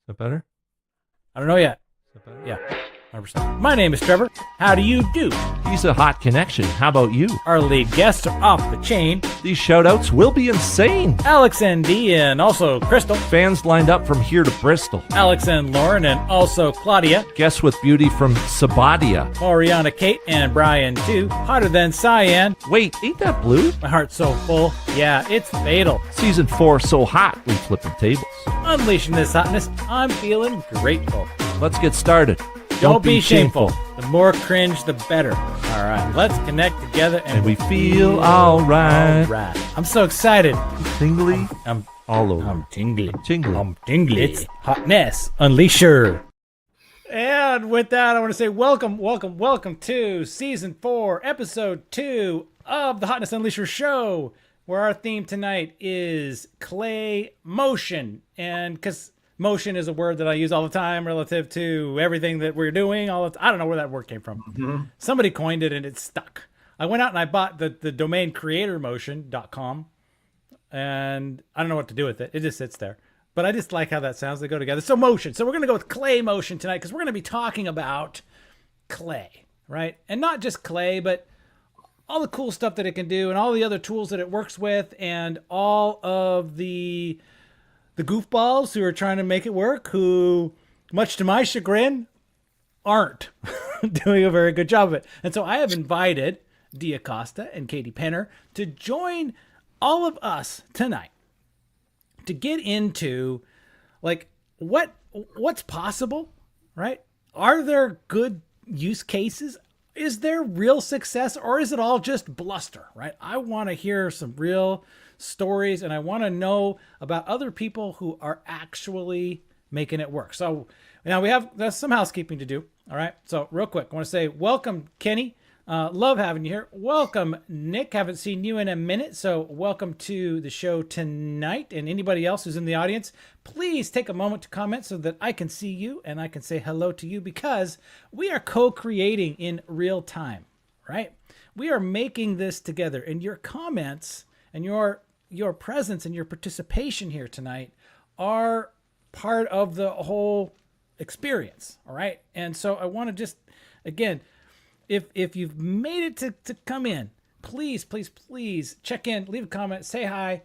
that better? I don't know yet. Is that better? Yeah, 100%. My name is Trevor. How do you do? He's a hot connection. How about you? Our lead guests are off the chain. These shout-outs will be insane. Alex and Dee and also Crystal. Fans lined up from here to Bristol. Alex and Lauren and also Claudia. Guests with beauty from Sabadia. Oriana, Kate, and Brian too. Hotter than cyan. Wait, ain't that blue? My heart's so full. Yeah, it's fatal. Season 4 so hot, we flipping tables. Unleashing this hotness, I'm feeling grateful. Let's get started. Don't be shameful. The more cringe, the better. All right, let's connect together And we feel all right. all right. I'm so excited. Tingly I'm all over. I'm tingly. Tingly. I'm tingly. It's Hotness Unleasher. And with that, I want to say welcome to Season 4, Episode 2 of the Hotness Unleasher Show, where our theme tonight is clay motion. And because motion is a word that I use all the time relative to everything that we're doing. I don't know where that word came from. Mm-hmm. Somebody coined it and it stuck. I went out and I bought the domain creatormotion.com, and I don't know what to do with it. It just sits there. But I just like how that sounds. They go together. So motion. So we're going to go with clay motion tonight because we're going to be talking about clay, right? And not just clay, but all the cool stuff that it can do and all the other tools that it works with and all of the goofballs who are trying to make it work, who, much to my chagrin, aren't doing a very good job of it. And so I have invited Dee Acosta and Katie Penner to join all of us tonight to get into like what's possible, right? Are there good use cases? Is there real success, or is it all just bluster, right? I want to hear some real stories, and I want to know about other people who are actually making it work. So now there's some housekeeping to do. All right. So real quick, I want to say welcome, Kenny. Love having you here. Welcome, Nick. Haven't seen you in a minute, so welcome to the show tonight. And anybody else who's in the audience, please take a moment to comment so that I can see you and I can say hello to you, because we are co-creating in real time, right? We are making this together, and your comments and your presence and your participation here tonight are part of the whole experience. All right. And so I want to just, again, if you've made it to come in, please check in, leave a comment, say hi,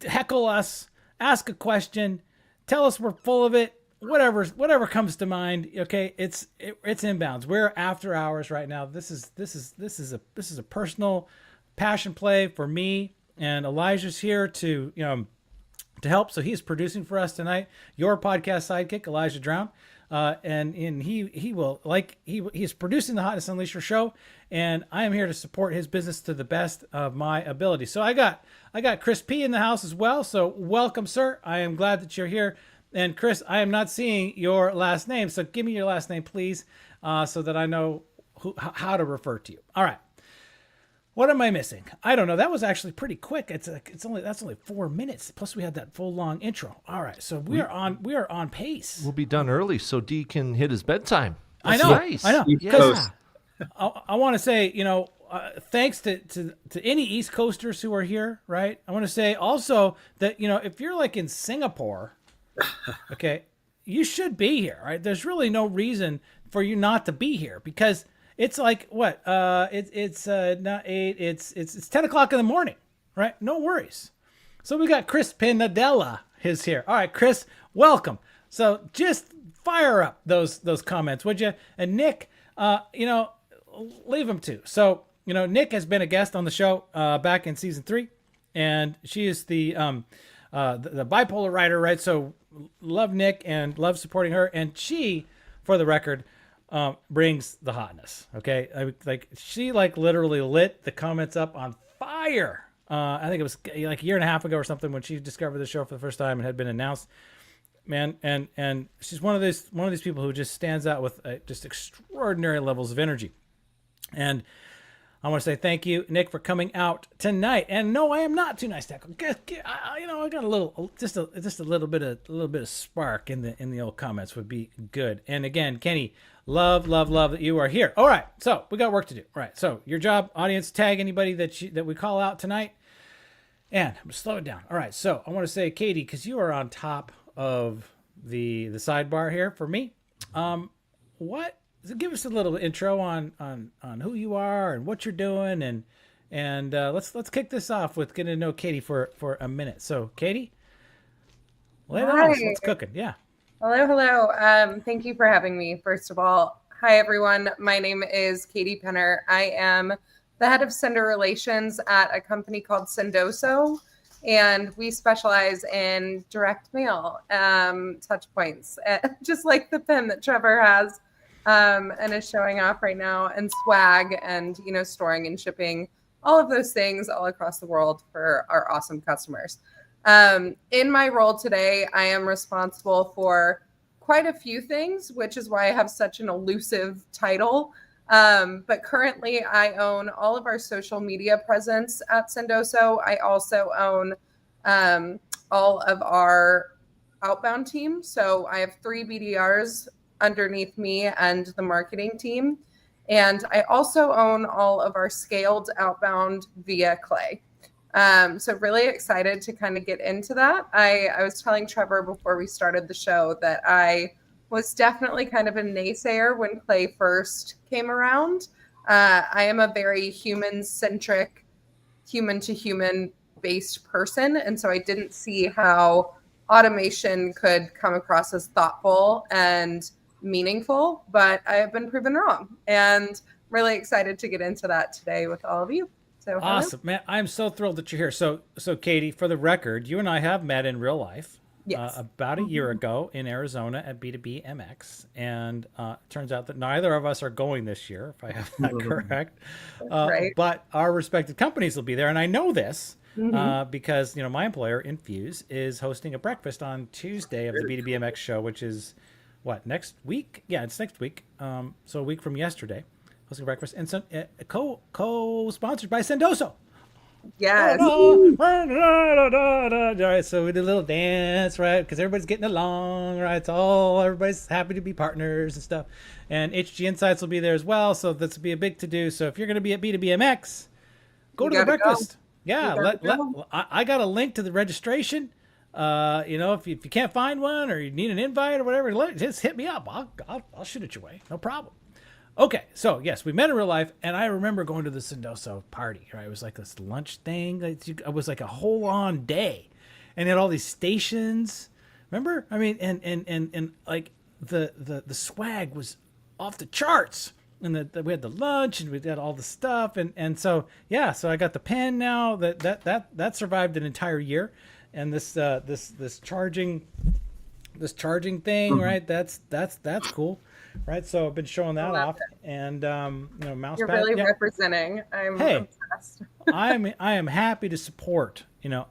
heckle us, ask a question, tell us we're full of it, whatever comes to mind. Okay. It's inbounds. We're after hours right now. This is a personal passion play for me. And Elijah's here to help. So he's producing for us tonight. Your podcast sidekick, Elijah Drown, and he's producing the Hotness Unleasher Show, and I am here to support his business to the best of my ability. So I got Chris P in the house as well. So welcome, sir. I am glad that you're here. And Chris, I am not seeing your last name, so give me your last name, please, so that I know how to refer to you. All right. What am I missing? I don't know. That was actually pretty quick. That's only 4 minutes. Plus we had that full long intro. All right, so we are on pace. We'll be done early so D can hit his bedtime. That's nice. I know. Yes. I want to say, thanks to any East Coasters who are here, right? I want to say also that, if you're like in Singapore, okay, you should be here, right? There's really no reason for you not to be here, because it's like what? It's not 8. It's 10 o'clock in the morning, right? No worries. So we got Chris Pinadella is here. All right, Chris, welcome. So just fire up those comments, would you? And Nick, leave them too. So Nick has been a guest on the show back in season 3, and she is the bipolar writer, right? So love Nick and love supporting her, and she, for the record, brings the hotness. Okay. She literally lit the comments up on fire. I think it was like a year and a half ago or something when she discovered the show for the first time and had been announced, man. And she's one of these people who just stands out with just extraordinary levels of energy. And I want to say thank you, Nick, for coming out tonight. And no, I am not too nice to heckle. I got a little bit of spark in the old comments would be good. And again, Kenny, love that you are here. All right, so we got work to do. All right, so your job, audience, tag anybody that we call out tonight. And I'm gonna slow it down. All right, so I want to say, Katie, because you are on top of the sidebar here for me. What? So give us a little intro on who you are and what you're doing, and let's kick this off with getting to know Katie for a minute. So, Katie, lay it on us. What's cooking? Yeah. Hello. Thank you for having me. First of all, hi everyone. My name is Katie Penner. I am the head of sender relations at a company called Sendoso, and we specialize in direct mail touch points, just like the pen that Trevor has and is showing off right now, and swag, and storing and shipping all of those things all across the world for our awesome customers. In my role today, I am responsible for quite a few things, which is why I have such an elusive title. But currently, I own all of our social media presence at Sendoso. I also own all of our outbound team. So I have 3 BDRs underneath me and the marketing team. And I also own all of our scaled outbound via Clay. So really excited to kind of get into that. I was telling Trevor before we started the show that I was definitely kind of a naysayer when Clay first came around. I am a very human-centric, human-to-human based person. And so I didn't see how automation could come across as thoughtful and meaningful, but I have been proven wrong. And really excited to get into that today with all of you. So awesome, man! I'm so thrilled that you're here. So Katie, for the record, you and I have met in real life about a year ago in Arizona at B2B MX, and turns out that neither of us are going this year, if I have that correct. Right. But our respective companies will be there, and I know this because my employer, Infuse, is hosting a breakfast on Tuesday of the B2B MX show, which is next week? Yeah, it's next week. So a week from yesterday. Hosting breakfast, and so co-sponsored by Sendoso. Yes. All right, so we did a little dance, right? Because everybody's getting along, right? Everybody's happy to be partners and stuff. And HG Insights will be there as well, so this will be a big to-do. So if you're going to be at B2BMX, go to the breakfast. Yeah, I got a link to the registration. If you can't find one or you need an invite or whatever, just hit me up. I'll shoot it your way, no problem. Okay, so yes, we met in real life, and I remember going to the Sendoso party, right? It was like this lunch thing. It was like a whole on day, and it had all these stations. Remember? I mean, and like the swag was off the charts, and we had the lunch, and we had all the stuff, and so yeah, so I got the pen now that survived an entire year, and this charging thing, right? That's cool. Right, so I've been showing that off, and mouse. You're really representing. I'm obsessed. I am happy to support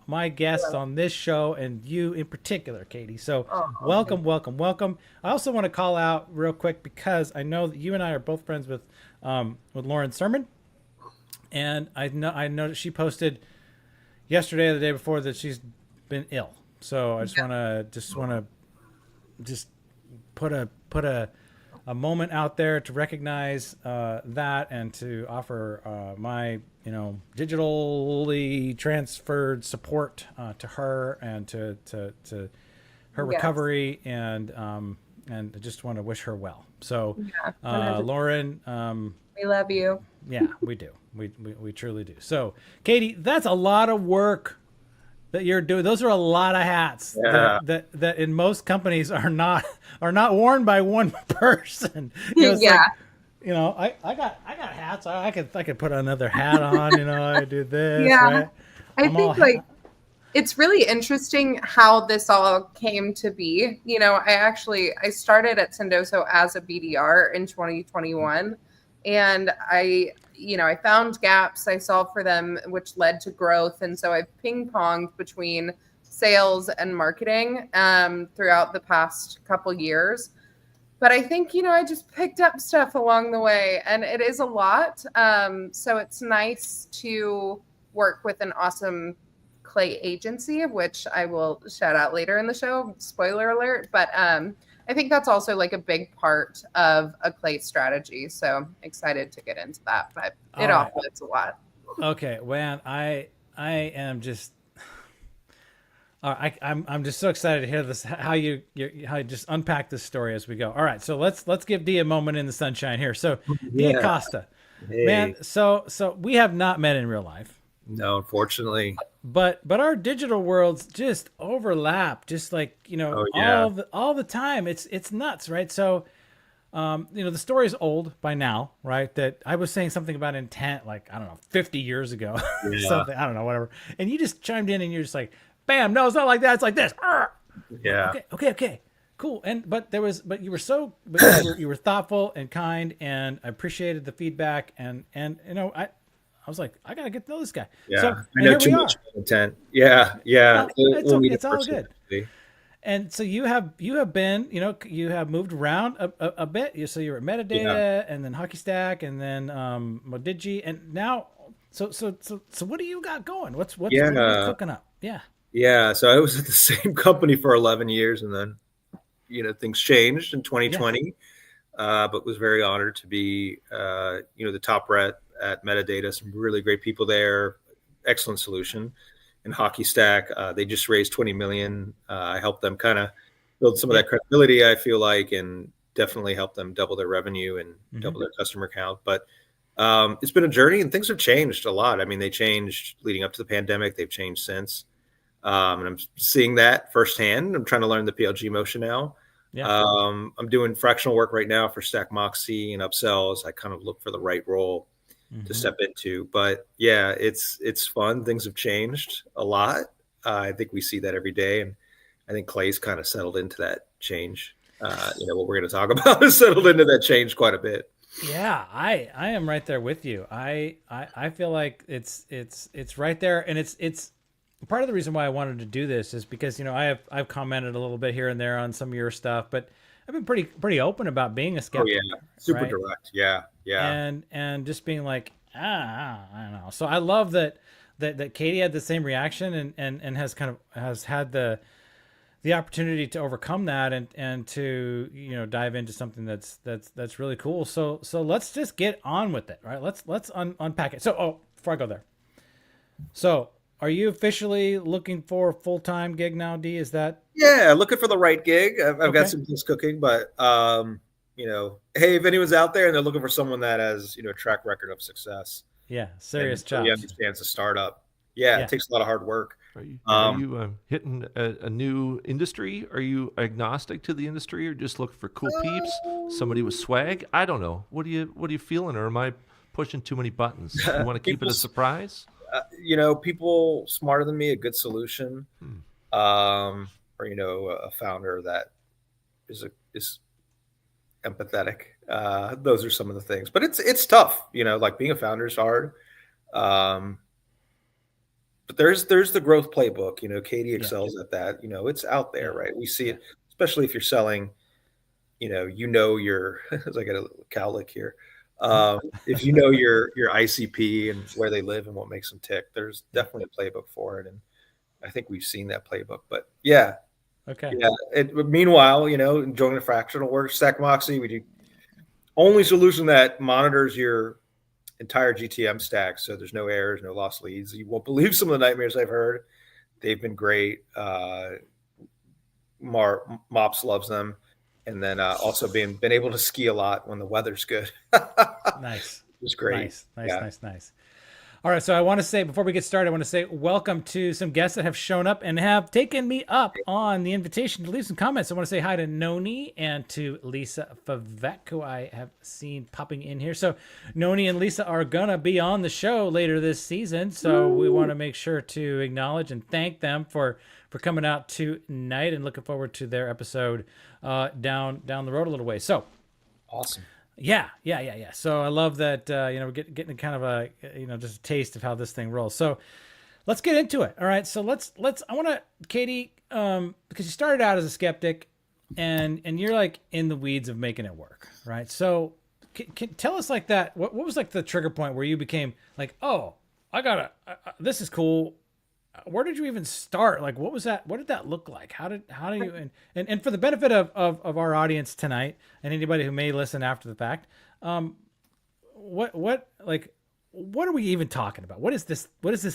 my guests on this show, and you in particular, Katie. So welcome. I also want to call out real quick because I know that you and I are both friends with Lauren Sermon, and I know that she posted yesterday or the day before that she's been ill. So I just want to put a moment out there to recognize that, and to offer my digitally transferred support to her and to her recovery, and I just want to wish her well. So Lauren, we love you. Yeah, we do. We truly do. So Katie, that's a lot of work that you're doing. Those are a lot of hats that in most companies are not worn by one person. I got hats. I could put another hat on. I do this. Yeah, right? I think it's really interesting how this all came to be. I started at Sendoso as a BDR in 2021, and I found gaps, I solved for them, which led to growth. And so I've ping-ponged between sales and marketing throughout the past couple years. But I think, I just picked up stuff along the way, and it is a lot. So it's nice to work with an awesome Clay agency, of which I will shout out later in the show, spoiler alert. But I think that's also like a big part of a Clay strategy. So excited to get into that, but it also is a lot. Okay, man, I am just, I'm just so excited to hear this, how you just unpack this story as we go. All right, so let's give Dee a moment in the sunshine here. So Dee Yeah. Acosta, man, Hey. so we have not met in real life, No, unfortunately. but our digital worlds just overlap, just like Oh yeah. all the time. It's nuts, right? So the story is old by now, right? That I was saying something about intent, like, I don't know, 50 years ago, Yeah. something, I don't know, whatever. And you just chimed in and you're just like, bam, no, it's not like that. It's like this. Arr! Yeah. Okay. Cool. But you were you were thoughtful and kind, and I appreciated the feedback. And I was like, I got to get to know this guy. Yeah. So, I and know here too we much are. content. Yeah. Yeah. No, it's We'll okay. meet It's in all person, good. actually. And so you have been, you have moved around a bit. So you were at Metadata, and then Hockey Stack, and then Modigi, and now, so what do you got going? What are you cooking up? Yeah. Yeah. So I was at the same company for 11 years, and then things changed in 2020. But was very honored to be the top rep at Metadata. Some really great people there. Excellent solution. And Hockey Stack, they just raised 20 million. I helped them kind of build some of that credibility, I feel like, and definitely help them double their revenue and double their customer count. But it's been a journey, and things have changed a lot. I mean, they changed leading up to the pandemic. They've changed since. And I'm seeing that firsthand. I'm trying to learn the PLG motion now. Yeah. I'm doing fractional work right now for Stack Moxie and upsells. I kind of look for the right role to step into. But yeah, it's fun. Things have changed a lot. I think we see that every day. And I think Clay's kind of settled into that change. What we're going to talk about is settled into that change quite a bit. Yeah, I am right there with you. I feel like it's right there, and it's part of the reason why I wanted to do this is because I've commented a little bit here and there on some of your stuff, but I've been pretty open about being a skeptic. Oh yeah, super right? direct. Yeah. And just being like, I don't know. So I love that Katie had the same reaction and has had the opportunity to overcome that and to dive into something that's really cool. So let's just get on with it, right? Let's unpack it. So before I go there, so are you officially looking for a full-time gig now, D? Is that? Yeah, looking for the right gig. I've got some things cooking, but hey, if anyone's out there and they're looking for someone that has a track record of success, Yeah, serious and chops. really understands a startup. Yeah, it takes a lot of hard work. Are you hitting a new industry? Are you agnostic to the industry, or just looking for cool peeps? Somebody with swag? I don't know. What are you feeling, or am I pushing too many buttons? You want to keep it a surprise? People smarter than me, a good solution, or a founder that is empathetic. Those are some of the things, but it's tough. Like being a founder is hard. But there's the growth playbook. Katie excels at that. It's out there, right? We see it, especially if you're selling. Your as I got a cowlick here. If your ICP and where they live and what makes them tick, there's definitely a playbook for it, and I think we've seen that playbook. But yeah, okay, yeah. Meanwhile, enjoying the fractional work, Stack Moxie, we do only solution that monitors your entire GTM stack, so there's no errors, no lost leads. You won't believe some of the nightmares I've heard. They've been great. Mops loves them. And then also been able to ski a lot when the weather's good. Nice. It's great. Nice. All right, so I want to say, before we get started, I want to say welcome to some guests that have shown up and have taken me up on the invitation to leave some comments. I want to say hi to Noni and to Lisa Favec, who I have seen popping in here. So Noni and Lisa are going to be on the show later this season, so we want to make sure to acknowledge and thank them for coming out tonight, and looking forward to their episode down the road a little way. So awesome. Yeah. So I love that, we're getting kind of a, just a taste of how this thing rolls. So let's get into it. All right. So I want to, Katie, because you started out as a skeptic and you're like in the weeds of making it work. Right. So can tell us like that. What was like the trigger point where you became like, oh, this is cool. Where did you even start? Like, what was that? What did that look like? How do you, and for the benefit of our audience tonight and anybody who may listen after the fact, what are we even talking about? What is this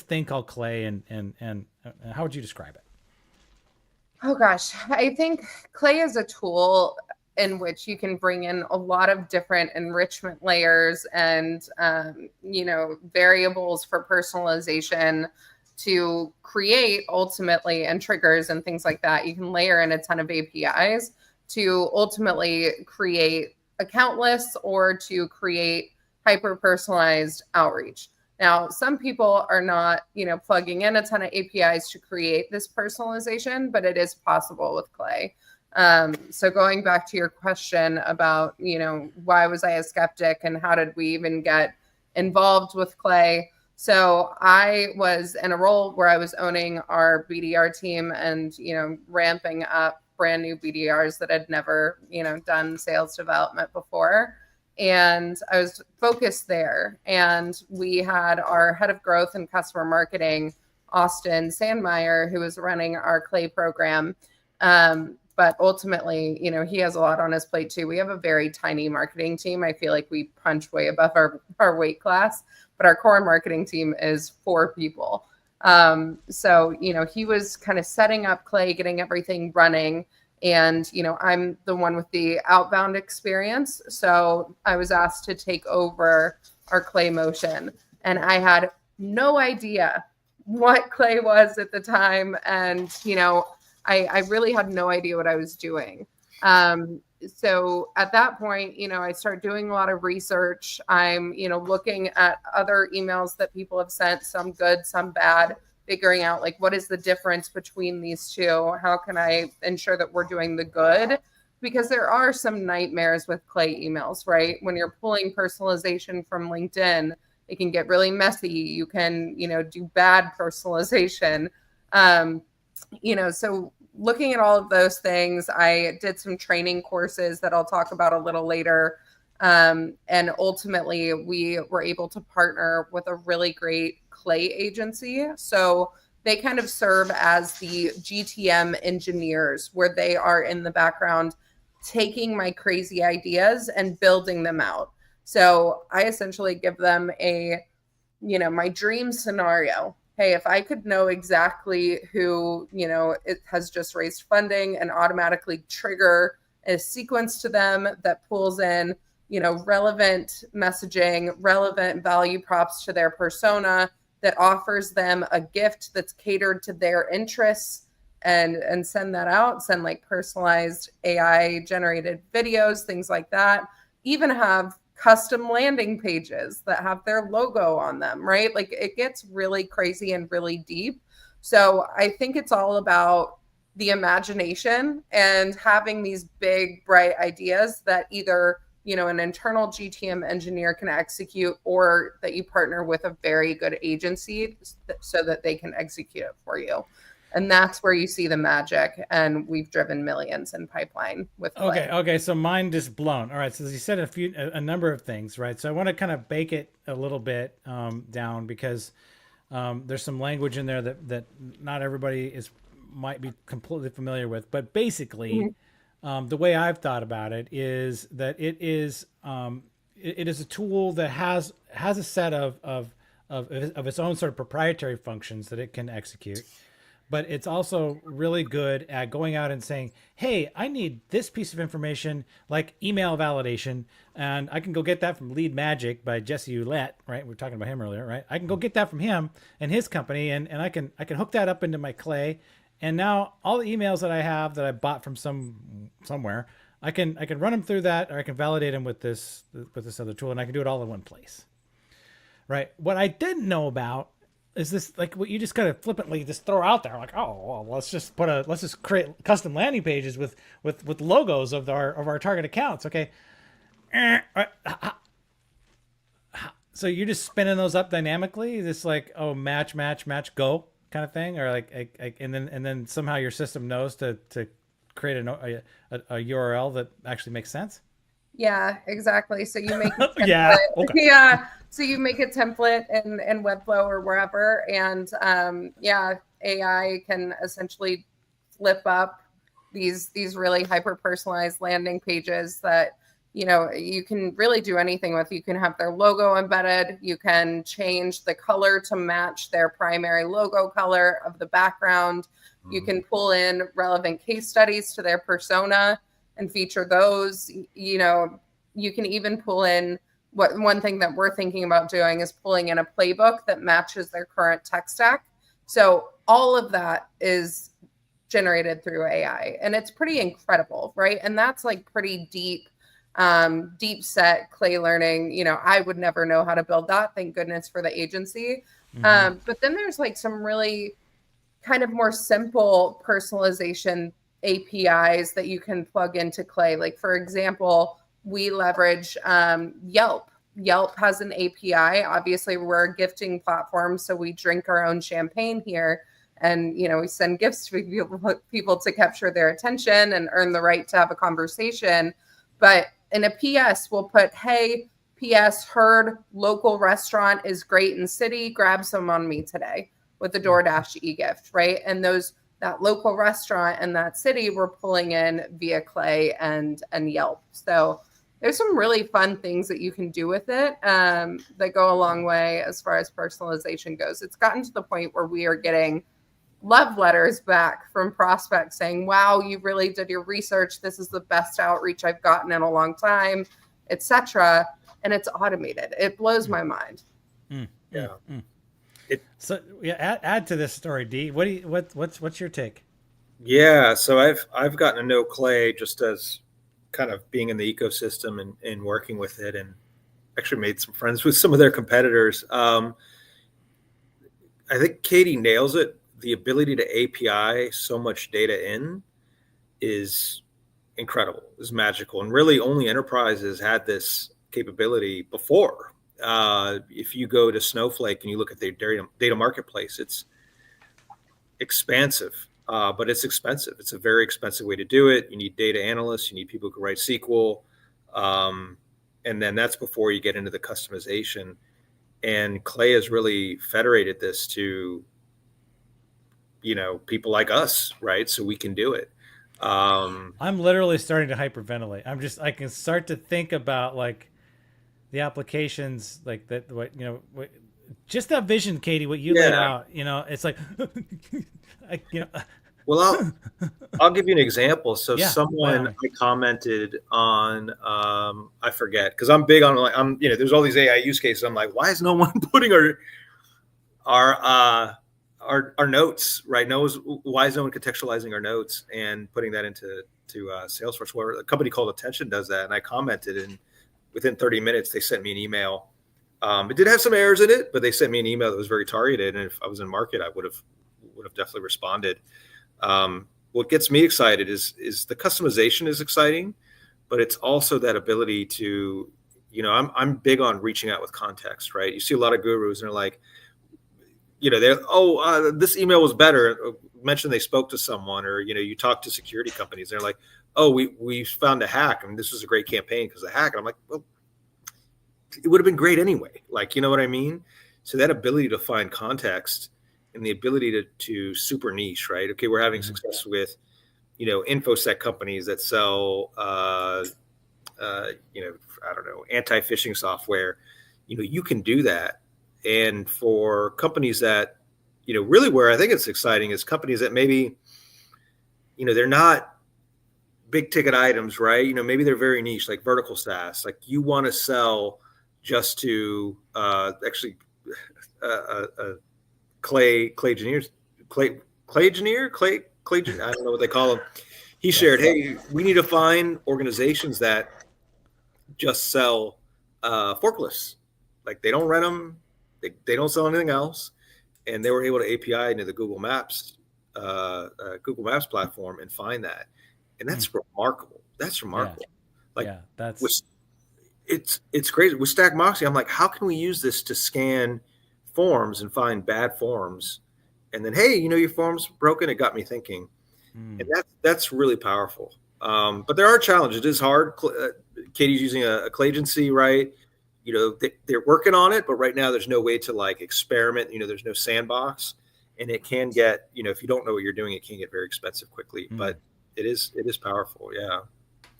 thing called Clay, and how would you describe it? Oh gosh, I think clay is a tool in which you can bring in a lot of different enrichment layers and variables for personalization to create ultimately, and triggers and things like that. You can layer in a ton of APIs to ultimately create account lists or to create hyper personalized outreach. Now, some people are not, plugging in a ton of APIs to create this personalization, but it is possible with Clay. So going back to your question about, why was I a skeptic and how did we even get involved with Clay? So I was in a role where I was owning our BDR team and, ramping up brand new BDRs that had never, done sales development before. And I was focused there. And we had our head of growth and customer marketing, Austin Sandmeyer, who was running our Clay program. But ultimately, he has a lot on his plate too. We have a very tiny marketing team. I feel like we punch way above our weight class, but our core marketing team is 4 people. So, he was kind of setting up Clay, getting everything running. And, I'm the one with the outbound experience. So I was asked to take over our Clay motion. And I had no idea what Clay was at the time. And, I really had no idea what I was doing. So at that point, I started doing a lot of research. I'm, looking at other emails that people have sent, some good, some bad, figuring out like what is the difference between these two? How can I ensure that we're doing the good? Because there are some nightmares with Clay emails, right? When you're pulling personalization from LinkedIn, it can get really messy. You can, do bad personalization. So looking at all of those things, I did some training courses that I'll talk about a little later. And ultimately, we were able to partner with a really great Clay agency. So they kind of serve as the GTM engineers, where they are in the background taking my crazy ideas and building them out. So I essentially give them my dream scenario. Hey, if I could know exactly who, it has just raised funding and automatically trigger a sequence to them that pulls in, relevant messaging, relevant value props to their persona, that offers them a gift that's catered to their interests, and send that out, send like personalized AI generated videos, things like that. Even have custom landing pages that have their logo on them, right? Like it gets really crazy and really deep. So I think it's all about the imagination and having these big, bright ideas that either, an internal GTM engineer can execute, or that you partner with a very good agency so that they can execute it for you. And that's where you see the magic. And we've driven millions in pipeline with Clay. Okay. So mine just blown. All right. So you said a number of things, right? So I want to kind of bake it a little bit down, because there's some language in there that not everybody might be completely familiar with. But basically, the way I've thought about it is that it is a tool that has a set of its own sort of proprietary functions that it can execute. But it's also really good at going out and saying, hey, I need this piece of information, like email validation, and I can go get that from Lead Magic by Jesse Ulett, right? We were talking about him earlier, right? I can go get that from him and his company, and I can hook that up into my Clay. And now all the emails that I have that I bought from somewhere, I can run them through that, or I can validate them with this other tool, and I can do it all in one place, right? What I didn't know about is this, like what you just kind of flippantly just throw out there, like, oh, well, let's just create custom landing pages with logos of our target accounts. Okay. So you're just spinning those up dynamically, just like, oh, match, go kind of thing, or like and then somehow your system knows to create a URL that actually makes sense. Yeah, exactly. So you make a yeah, okay. Yeah. So you make a template in Webflow or wherever, and AI can essentially flip up these really hyper personalized landing pages that you can really do anything with. You can have their logo embedded. You can change the color to match their primary logo color of the background. You can pull in relevant case studies to their persona and feature those. You can even pull in one thing that we're thinking about doing is pulling in a playbook that matches their current tech stack. So all of that is generated through AI, and it's pretty incredible, right? And that's like pretty deep set clay learning. I would never know how to build that. Thank goodness for the agency. But then there's like some really kind of more simple personalization APIs that you can plug into clay. Like, for example, we leverage Yelp. Yelp has an API. Obviously, we're a gifting platform, so we drink our own champagne here. And, we send gifts to people to capture their attention and earn the right to have a conversation. But in a PS, we'll put, hey, PS, heard local restaurant is great in city. Grab some on me today with the DoorDash e-gift, right? And that local restaurant and that city we're pulling in via Clay and Yelp. So there's some really fun things that you can do with it that go a long way as far as personalization goes. It's gotten to the point where we are getting love letters back from prospects saying, wow, you really did your research. This is the best outreach I've gotten in a long time, etc. And it's automated. It blows my mind. Yeah. So add to this story, D. What's your take? Yeah, so I've gotten to know Clay just as kind of being in the ecosystem and working with it, and actually made some friends with some of their competitors. I think Katie nails it. The ability to API so much data in is incredible, is magical. And really only enterprises had this capability before. If you go to Snowflake and you look at their data marketplace, it's expansive, but it's expensive. It's a very expensive way to do it. You need data analysts, you need people who can write SQL. And then that's before you get into the customization. And Clay has really federated this to, people like us, right? So we can do it. I'm literally starting to hyperventilate. I can start to think about like the applications like that, just that vision, Katie, what you laid out, it's like, Well, I'll give you an example. So someone I commented on, I forget, because I'm big on there's all these AI use cases. I'm like, why is no one putting our notes, right? Why is no one contextualizing our notes and putting that into Salesforce? Where a company called Attention does that, and I commented, and within 30 minutes they sent me an email. It did have some errors in it, but they sent me an email that was very targeted, and if I was in market, I would have definitely responded. What gets me excited is the customization is exciting, but it's also that ability to, I'm big on reaching out with context, right? You see a lot of gurus and they're like, this email was better. Mention they spoke to someone, or, you talk to security companies. They're like, oh, we found a hack. I mean, this was a great campaign because of the hack. And I'm like, well, it would have been great anyway. Like, you know what I mean? So that ability to find context and the ability to super niche, right? Okay, we're having success with, InfoSec companies that sell, I don't know, anti-phishing software. You can do that. And for companies that, really where I think it's exciting is companies that maybe, they're not big ticket items, right? Maybe they're very niche, like vertical SaaS. Like you want to sell just to Clay engineer, I don't know what they call him. He shared, hey, we need to find organizations that just sell forklifts. Like they don't rent them, they don't sell anything else, and they were able to API into the Google Maps platform and find that, and that's remarkable. That's remarkable. It's crazy with Stack Moxie. I'm like, how can we use this to scan forms and find bad forms, and then hey, your form's broken. It got me thinking, and that's really powerful. But there are challenges. It is hard. Katie's using a Clay agency, right? They're working on it, but right now there's no way to like experiment. There's no sandbox, and it can get, if you don't know what you're doing, it can get very expensive quickly. But it is powerful. Yeah.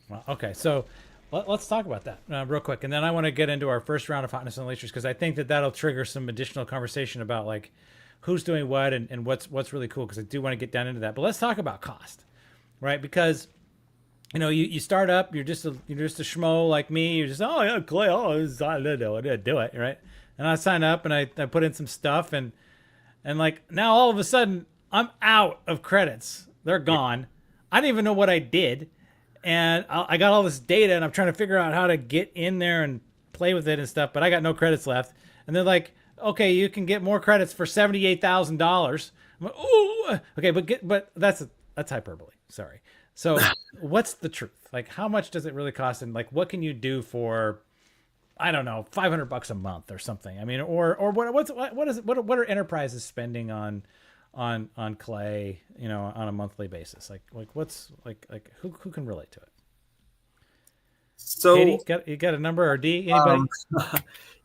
Well, okay, so Let's talk about that real quick, and then I want to get into our first round of Hotness Unleashers, because I think that'll trigger some additional conversation about like who's doing what and what's really cool, because I do want to get down into that. But let's talk about cost, right? Because you start up, you're just a schmo like me. You're just, oh yeah, Clay, I do it, right? And I sign up and I put in some stuff, and like now all of a sudden I'm out of credits. They're gone. I didn't even know what I did. And I got all this data, and I'm trying to figure out how to get in there and play with it and stuff, but I got no credits left. And they're like, okay, you can get more credits for $78,000. I'm like, ooh, okay, but that's hyperbole. Sorry. So what's the truth? Like, how much does it really cost? And like, what can you do for, I don't know, $500 a month or something? I mean, or what are enterprises spending on Clay, on a monthly basis? Like what's like who can relate to it? So Katie, you got a number, or D? Anybody?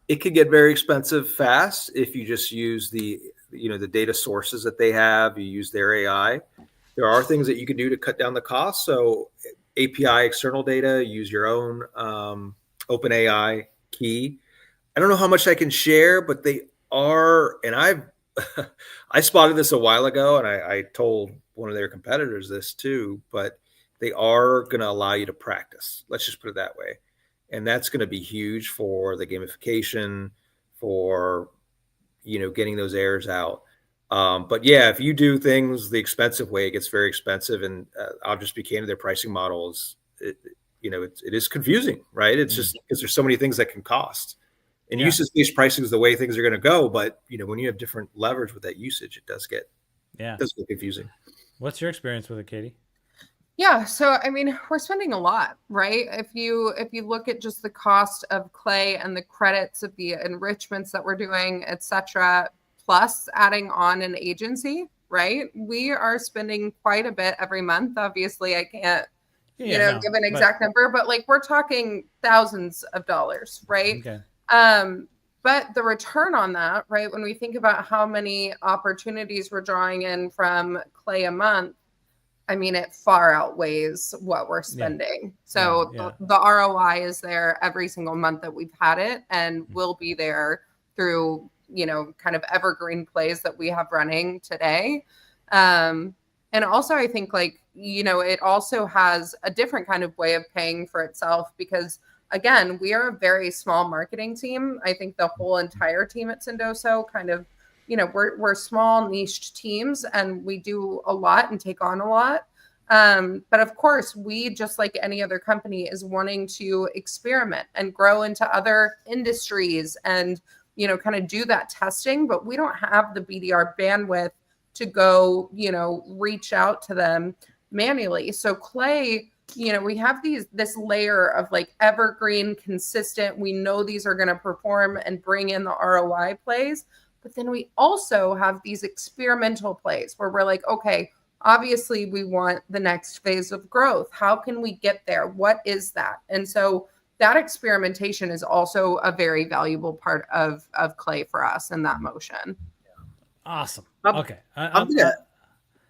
It could get very expensive fast if you just use the data sources that they have. You use their AI. There are things that you can do to cut down the cost. So API external data, use your own OpenAI key. I don't know how much I can share, but they are, and I spotted this a while ago, and I told one of their competitors this too, but they are going to allow you to practice. Let's just put it that way. And that's going to be huge for the gamification, for, getting those errors out. But yeah, if you do things the expensive way, it gets very expensive. And I'll just be candid, their pricing model it is confusing, right? It's just because there's so many things that can cost. And usage-based pricing is the way things are going to go. But, when you have different leverage with that usage, it does get confusing. What's your experience with it, Katie? Yeah, so I mean, we're spending a lot, right? If you look at just the cost of Clay and the credits of the enrichments that we're doing, etc., plus adding on an agency, right? We are spending quite a bit every month. Obviously, I can't give an exact number, but like we're talking thousands of dollars, right? Okay. But the return on that, right? When we think about how many opportunities we're drawing in from Clay a month, I mean, it far outweighs what we're spending. Yeah. So the ROI is there every single month that we've had it, and will be there through, kind of evergreen plays that we have running today. And also I think it also has a different kind of way of paying for itself, because again, we are a very small marketing team. I think the whole entire team at Sendoso kind of, we're small niched teams, and we do a lot and take on a lot. But of course, we, just like any other company, is wanting to experiment and grow into other industries and, kind of do that testing. But we don't have the BDR bandwidth to go, reach out to them manually. So Clay, we have this layer of like evergreen, consistent. We know these are going to perform and bring in the ROI plays. But then we also have these experimental plays where we're like, okay, obviously we want the next phase of growth. How can we get there? What is that? And so that experimentation is also a very valuable part of Clay for us in that motion. Awesome. Okay. I'm going to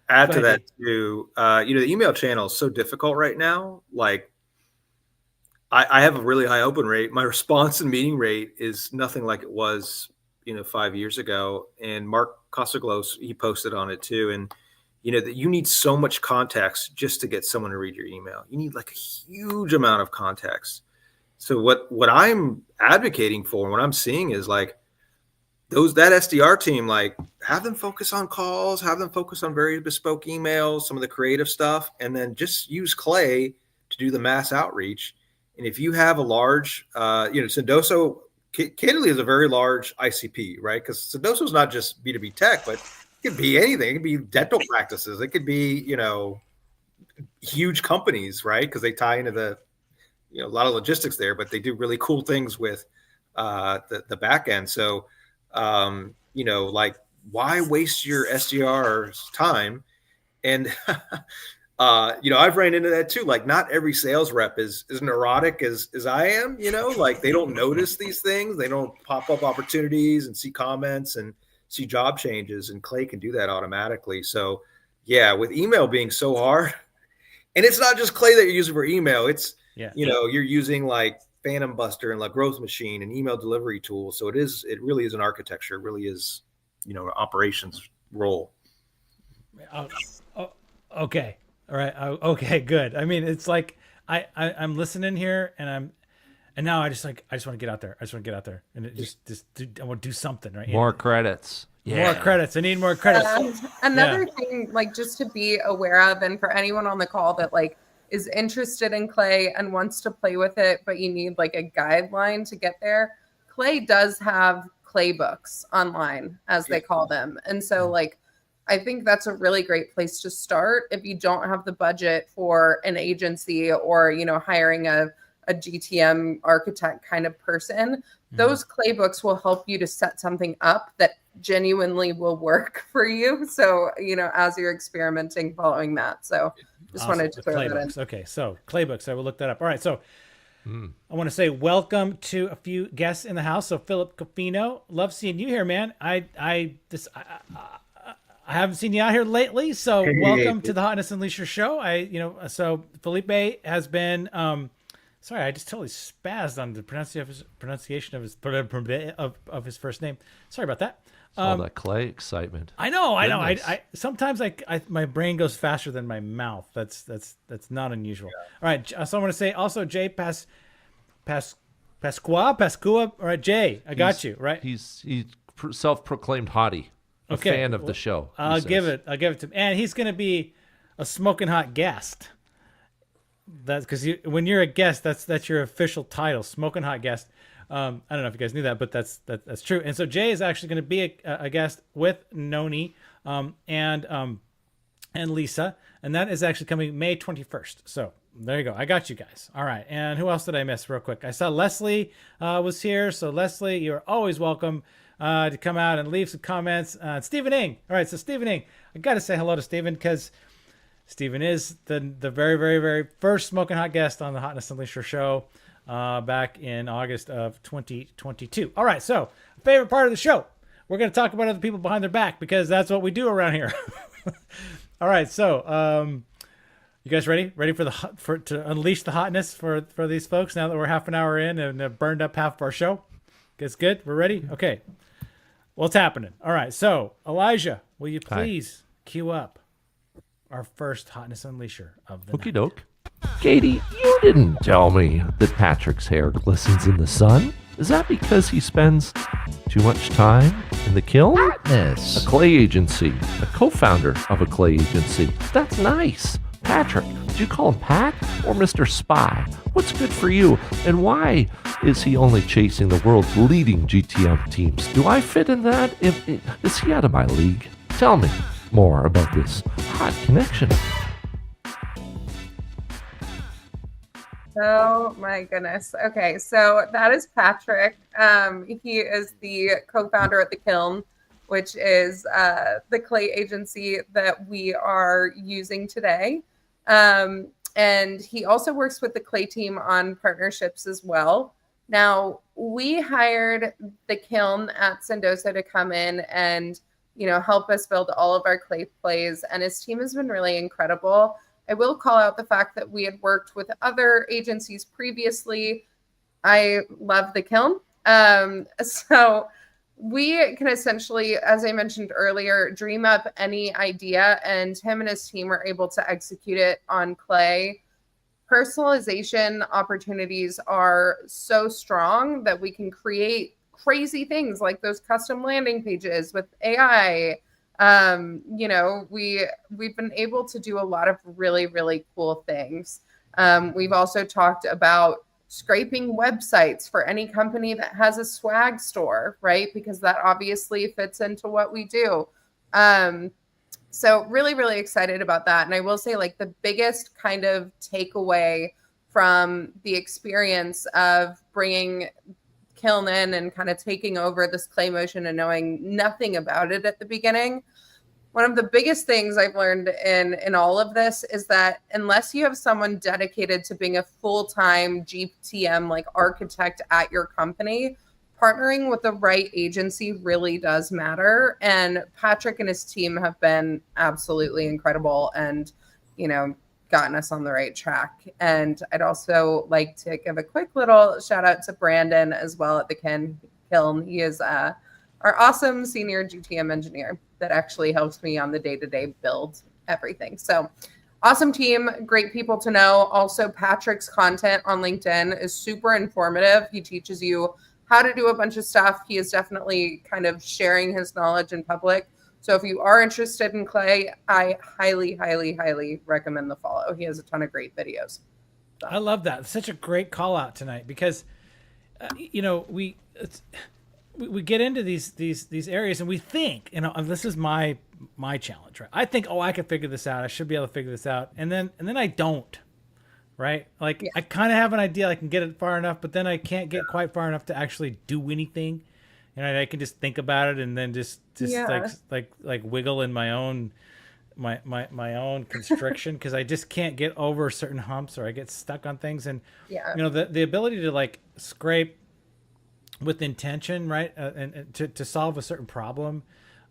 add to that too. The email channel is so difficult right now. Like, I have a really high open rate. My response and meeting rate is nothing like it was 5 years ago. And Mark Costaglos, he posted on it too. And, that you need so much context just to get someone to read your email. You need like a huge amount of context. So what I'm advocating for, and what I'm seeing is like that SDR team, like have them focus on calls, have them focus on very bespoke emails, some of the creative stuff, and then just use Clay to do the mass outreach. And if you have a large, Sendoso, candidly, is a very large ICP, right? Because Sendoso is not just B2B tech, but it could be anything. It could be dental practices. It could be, huge companies, right? Because they tie into the, a lot of logistics there, but they do really cool things with the back end. So, like, why waste your SDR's time? And I've ran into that too. Like, not every sales rep is neurotic as I am, like they don't notice these things. They don't pop up opportunities and see comments and see job changes, and Clay can do that automatically. So yeah, with email being so hard, and it's not just Clay that you're using for email. It's Yeah. You're using like Phantom Buster and like Growth Machine and email delivery tools. So it really is an architecture. It really is, an operations role. Okay. All right. Okay. Good. I mean, it's like I'm listening here, and now I just want to get out there. I just want to get out there, and I want to do something, right? More credits. Yeah. More credits. I need more credits. Another thing, like just to be aware of, and for anyone on the call that like is interested in clay and wants to play with it, but you need like a guideline to get there. Clay does have clay books online, as they call them, and so like I think that's a really great place to start if you don't have the budget for an agency or hiring a GTM architect kind of person. Those clay books will help you to set something up that genuinely will work for you. So, as you're experimenting, following that. So just wanted to throw that in. Okay. So clay books, I will look that up. All right. So I want to say welcome to a few guests in the house. So Philip Cofino, love seeing you here, man. I haven't seen you out here lately. So welcome to the Hotness Unleasher Show. So Felipe has been, sorry, I just totally spazzed on the pronunciation of his first name. Sorry about that. All that clay excitement. I know. I sometimes my brain goes faster than my mouth. That's not unusual. Yeah. All right. So I want to say also Jay Pascua. All right, Jay, I got you right. He's self-proclaimed hottie. A fan of the show. I'll give it to him, and he's going to be a smoking hot guest. That's because when you're a guest, that's your official title, smoking hot guest. I don't know if you guys knew that, but that's true. And so Jay is actually going to be a guest with Noni and Lisa, and that is actually coming May 21st. So there you go. I got you guys. All right. And who else did I miss real quick? I saw Leslie was here. So Leslie, you're always welcome to come out and leave some comments. Stephen Ing. All right. So Stephen Ing, I got to say hello to Stephen because Stephen is the very, very, very first smoking hot guest on the Hotness Unleasher Show back in August of 2022. All right. So favorite part of the show, we're going to talk about other people behind their back because that's what we do around here. All right. So, you guys ready? Ready to unleash the hotness for these folks now that we're half an hour in and have burned up half of our show? Guess good? We're ready? Okay. What's happening? All right. So, Elijah, will you please cue up our first Hotness Unleasher of the Okie night? doke. Katie, you didn't tell me that Patrick's hair glistens in the sun. Is that because he spends too much time in the kiln? Hotness. A clay agency. A co-founder of a clay agency. That's nice. Patrick, did you call him Pat or Mr. Spy? What's good for you? And why is he only chasing the world's leading GTM teams? Do I fit in that? Is he out of my league? Tell me more about this hot connection. Oh my goodness. Okay, so that is Patrick. He is the co-founder at the Kiln, which is the clay agency that we are using today. And he also works with the clay team on partnerships as well. Now, we hired the Kiln at Sendoso to come in and, help us build all of our clay plays. And his team has been really incredible. I will call out the fact that we had worked with other agencies previously. I love the Kiln. So we can essentially, as I mentioned earlier, dream up any idea, and him and his team are able to execute it on clay. Personalization opportunities are so strong that we can create crazy things like those custom landing pages with AI. We've been able to do a lot of really, really cool things. We've also talked about scraping websites for any company that has a swag store, right? Because that obviously fits into what we do. So really, really excited about that. And I will say, like, the biggest kind of takeaway from the experience of bringing Kiln in and kind of taking over this clay motion and knowing nothing about it at the beginning, one of the biggest things I've learned in all of this is that unless you have someone dedicated to being a full-time GTM like architect at your company, partnering with the right agency really does matter. And Patrick and his team have been absolutely incredible and, gotten us on the right track. And I'd also like to give a quick little shout out to Brandon as well at the Kiln. He is our awesome senior GTM engineer that actually helps me on the day-to-day build everything. So awesome team, great people to know. Also, Patrick's content on LinkedIn is super informative. He teaches you how to do a bunch of stuff. He is definitely kind of sharing his knowledge in public. So if you are interested in clay, I highly, highly, highly recommend the follow. He has a ton of great videos. So. I love that. It's such a great call out tonight because, we get into these areas and we think, and this is my challenge, right? I think, I can figure this out. I should be able to figure this out. And then I don't, right? Like I kind of have an idea. I can get it far enough, but then I can't get quite far enough to actually do anything. I can just think about it and then just like wiggle in my own constriction because I just can't get over certain humps or I get stuck on things. And the ability to like scrape with intention, right, and to solve a certain problem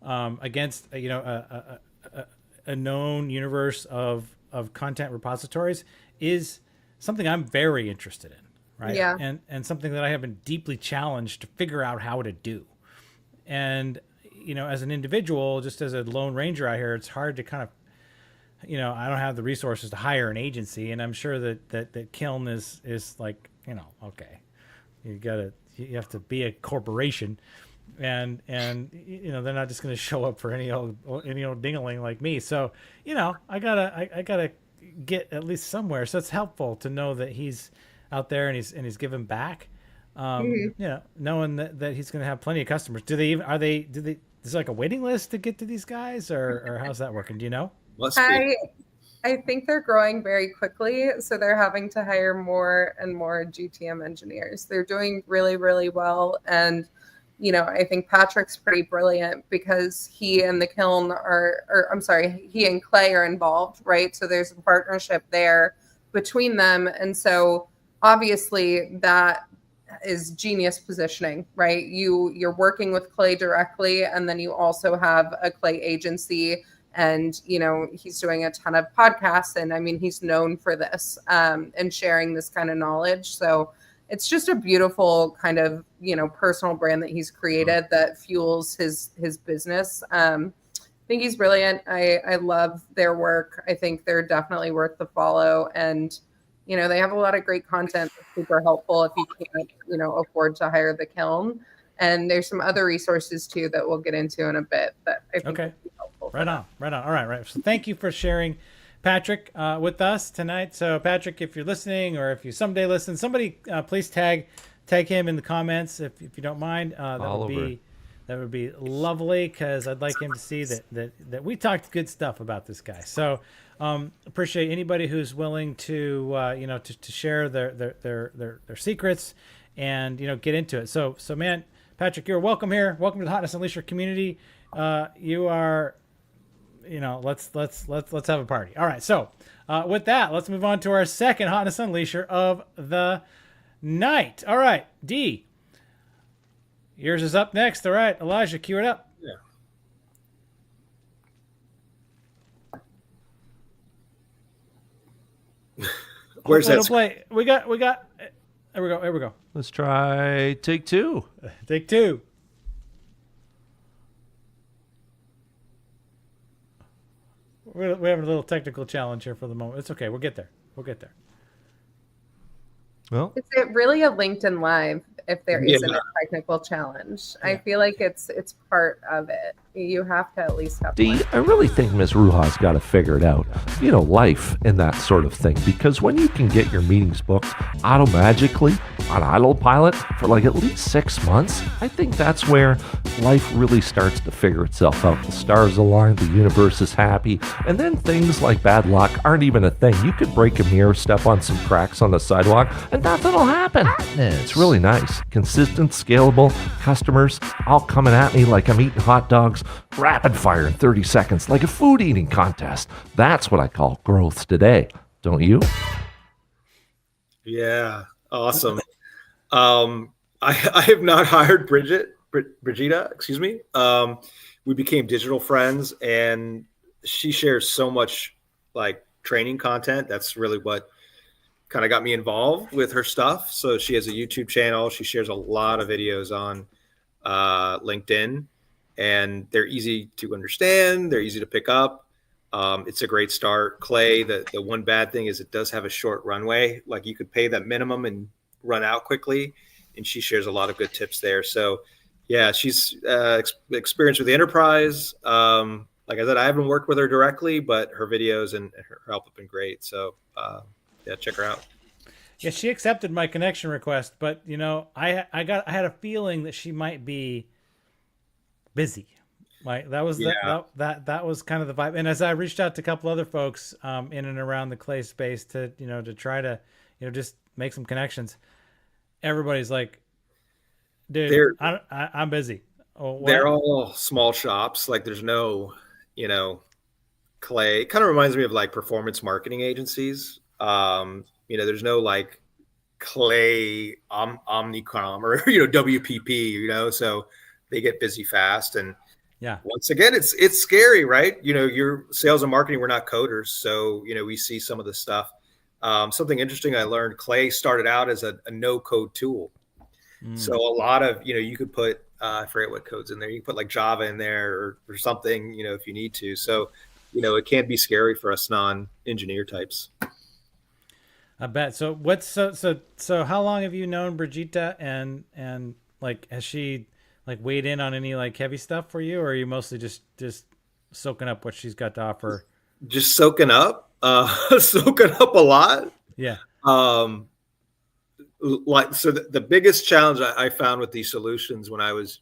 against a known universe of content repositories is something I'm very interested in. Right. Yeah. And something that I have been deeply challenged to figure out how to do. And, as an individual, just as a lone ranger out here, it's hard to kind of, I don't have the resources to hire an agency. And I'm sure that Kiln is like, okay, you have to be a corporation and they're not just going to show up for any old dingling like me. So, I gotta get at least somewhere. So it's helpful to know that he's out there and he's giving back, knowing that he's going to have plenty of customers. Is like a waiting list to get to these guys or how's that working? Do you know? I think they're growing very quickly. So they're having to hire more and more GTM engineers. They're doing really, really well. And, I think Patrick's pretty brilliant because he and the Kiln he and Clay are involved, right? So there's a partnership there between them. And so obviously that is genius positioning, right? You're working with Clay directly, and then you also have a Clay agency, and he's doing a ton of podcasts, and I mean he's known for this and sharing this kind of knowledge. So it's just a beautiful kind of personal brand that he's created that fuels his business. I think he's brilliant. I love their work. I think they're definitely worth the follow, and they have a lot of great content that's super helpful if you can't, afford to hire the Kiln. And there's some other resources too that we'll get into in a bit that I think will be helpful. Right on. All right. So thank you for sharing Patrick with us tonight. So Patrick, if you're listening or if you someday listen, somebody please tag him in the comments if you don't mind. That would be lovely because I'd like him to see that we talked good stuff about this guy. So appreciate anybody who's willing to to share their secrets and get into it. So man, Patrick, you're welcome here. Welcome to the Hotness Unleasher community. You are, let's have a party. All right. So with that, let's move on to our second Hotness Unleasher of the night. All right, D. Yours is up next. All right, Elijah, cue it up. Yeah. Where's that? Play? We got. Here we go. Let's try take two. Take two. We're having a little technical challenge here for the moment. It's okay. We'll get there. Well, is it really a LinkedIn Live if there isn't a technical challenge? I feel like it's part of it. You have to at least have D, I really think Ms. Ruha's got to figure it out. Life and that sort of thing. Because when you can get your meetings booked automagically on autopilot for like at least 6 months, I think that's where life really starts to figure itself out. The stars align, the universe is happy, and then things like bad luck aren't even a thing. You could break a mirror, step on some cracks on the sidewalk, and nothing'll happen. It's really nice. Consistent, scalable, customers all coming at me like I'm eating hot dogs, rapid fire in 30 seconds, like a food eating contest. That's what I call growth today. Don't you? Yeah, awesome. I have not hired Brigida, excuse me. We became digital friends, and she shares so much like training content. That's really what kind of got me involved with her stuff. So she has a YouTube channel. She shares a lot of videos on LinkedIn, and they're easy to understand. They're easy to pick up. It's a great start. Clay, the one bad thing is it does have a short runway. Like you could pay that minimum and run out quickly, and she shares a lot of good tips there. So yeah, she's experienced with the enterprise. Like I said, I haven't worked with her directly, but her videos and her help have been great. So yeah, check her out. Yeah, she accepted my connection request, but you know, I had a feeling that she might be busy. Like that was that was kind of the vibe. And as I reached out to a couple other folks in and around the clay space to try to just make some connections, everybody's like, dude, I'm busy. Oh, they're all small shops. Like there's no clay. It kind of reminds me of like performance marketing agencies. There's no like clay Omnicom or WPP. So they get busy fast. And yeah, once again, it's scary, right? Your sales and marketing, we're not coders, so we see some of the stuff. Something interesting I learned: clay started out as a no code tool. So a lot of you could put I forget what code's in there. You can put like Java in there or something if you need to. So it can be scary for us non-engineer types. I bet. So so how long have you known Brigitte, and like has she like weighed in on any like heavy stuff for you, or are you mostly just soaking up what she's got to offer? Just soaking up soaking up a lot. Yeah. So the biggest challenge I found with these solutions when I was